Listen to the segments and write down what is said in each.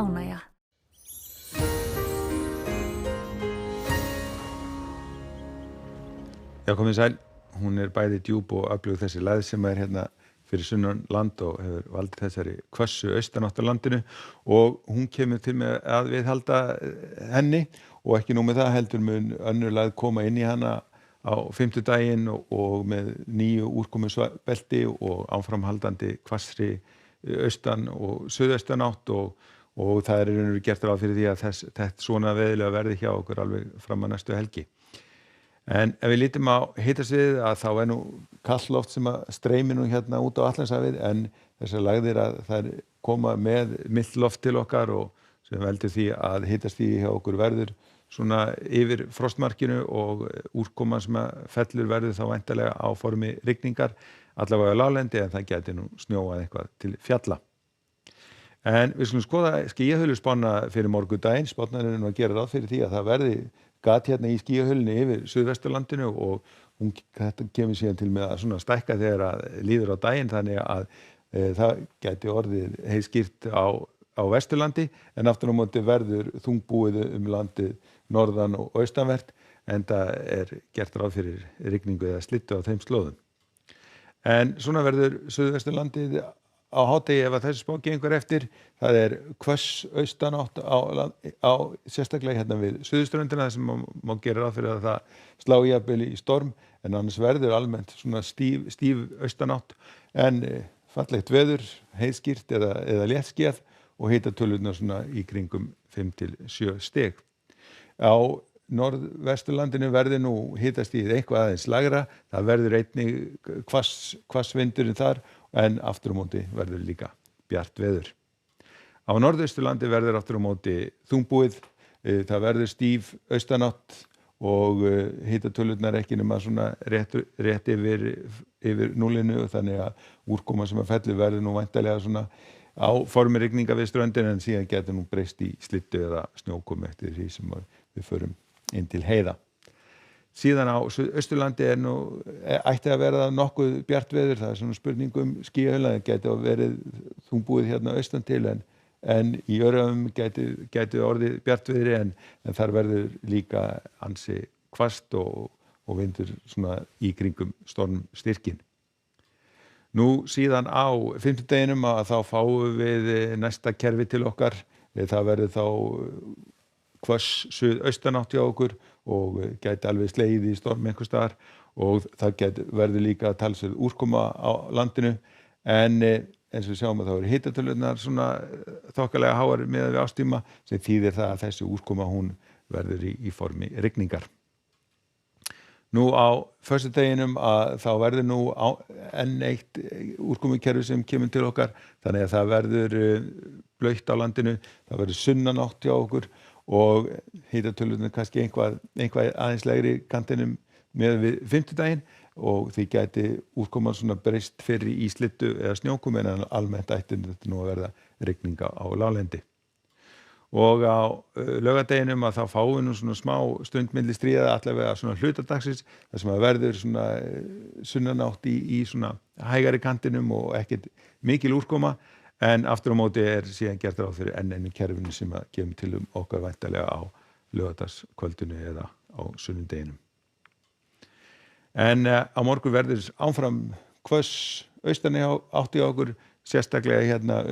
ánægja. Já, komið sæl. Hún bæði djúp og öflug þessi lægð sem hérna fyrir sunnan land og hefur valdið þessari hvössu austanátt á landinu og hún kemur til með að viðhalda henni og ekki nú með það heldur mun önnur lægð koma inn í hana á fimmtudaginn og með nýju úrkomubelti og áframhaldandi hvassri austan og suðaustanátt og það í raun og veru gert ráð fyrir því að þetta svona veðurlega verði hjá okkur alveg fram að næstu helgi. En ef við lítum á hitasviðið að þá nú kalt loft sem að streymi nú hérna út á Atlantshafið en þessar lægðir að þær koma með milt loft til okkar og sem veldur því að hitastigið hjá okkur verður svona yfir frostmarkinu og úrkoman sem að fellur verður þá væntanlega á formi rigningar allavega á láglendi en það gæti nú snjóað eitthvað til fjalla. En við skulum skoða skýjahulluspána fyrir morgundaginn. Spánarinn að gera ráð fyrir því að það verði gat hérna í skýjahulunni yfir suðvesturlandinu og þetta kemur síðan til með að svona stækka þegar að líður á daginn þannig að það gæti orðið heiðskýrt á Vesturlandi en aftur á móti verður þungbúið landið norðan og austanvert enda gert ráð fyrir rigningu eða slyddu á þeim slóðum. En svona verður suðvesturlandið á hádegi ef að þessi spá gengur eftir, það hvöss austanátt á sérstaklega hérna við suðurströndina þar sem má gera ráð fyrir að það slái jafnvel í storm en annars verður almennt svona stíf austanátt en fallegt veður, heiðskýrt eða léttskýjað og hitatölurnar svona í kringum 5 til 7 stig. Á norðvesturlandinu verður nú hitastigið eitthvað aðeins lægra, það verður einnig hvass vindurinn þar en aftur á móti verður líka bjart veður. Á norðausturlandi verður aftur á móti þungbúið, það verður stíf austanátt og hitatölurnar ekki nema svona rétt yfir núllinu þannig að úrkoma sem að fellur verður nú væntanlega svona á formi rigninga við ströndin en síðan getur nú breyst í slyddu eða snjókomu eftir því sem við förum inn til heiða. Síðan á Austurlandi ætti að vera nokkuð bjart veður, það svona spurning skýjahula, það gæti verið þungbúið hérna austan til en í Öræfum gæti orðið bjart veðri en þar verður líka ansi hvasst og vindur svona í kringum stormstyrkin. Nú síðan á fimmtudeginum að þá fáum við næsta kerfi til okkar, það verður þá hvöss suðaustanátt hjá okkur og gæti alveg slegið í storm einhvers staðar og það verður líka talsverð úrkoma á landinu en eins og við sjáum að þá hitatölurnar svona þokkalega háar miðað við árstíma sem þýðir það að þessi úrkoma hún verður í formi rigningar. Nú á föstudeginum að þá verður nú enn eitt úrkomukerfi sem kemur til okkar þannig að það verður blautt á landinu, það verður sunnanátt hjá okkur og hitatölurnar kannski eitthvað aðeins lægri kantinum með við fimmtudaginn og því gæti úrkoman svona breyst fyrir í slyddu eða snjókomu en almennt ætti þetta nú að verða rigninga á láglendi. Og á laugardeginum að þá fáum við nú svona smá stund milli stríða allavega svona hlutadagsins þar sem að verður svona sunnanátt í svona hægari kantinum og ekkert mikil úrkoma en aftur á móti síðan gert ráð fyrir enn einu kerfinu sem að kemur til okkar væntanlega á laugardagskvöldinu eða á sunnudeginum. En á morgun verður áfram hvöss austan átt í okkur, sérstaklega hérna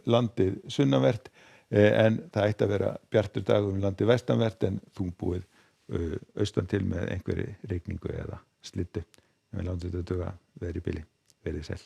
landið sunnanvert en það ætti að vera bjartur dagur landið vestanvert en þungbúið austan til með einhverri rigningu eða slyddu. En við látum þetta duga veðri í bili. Verið sæl.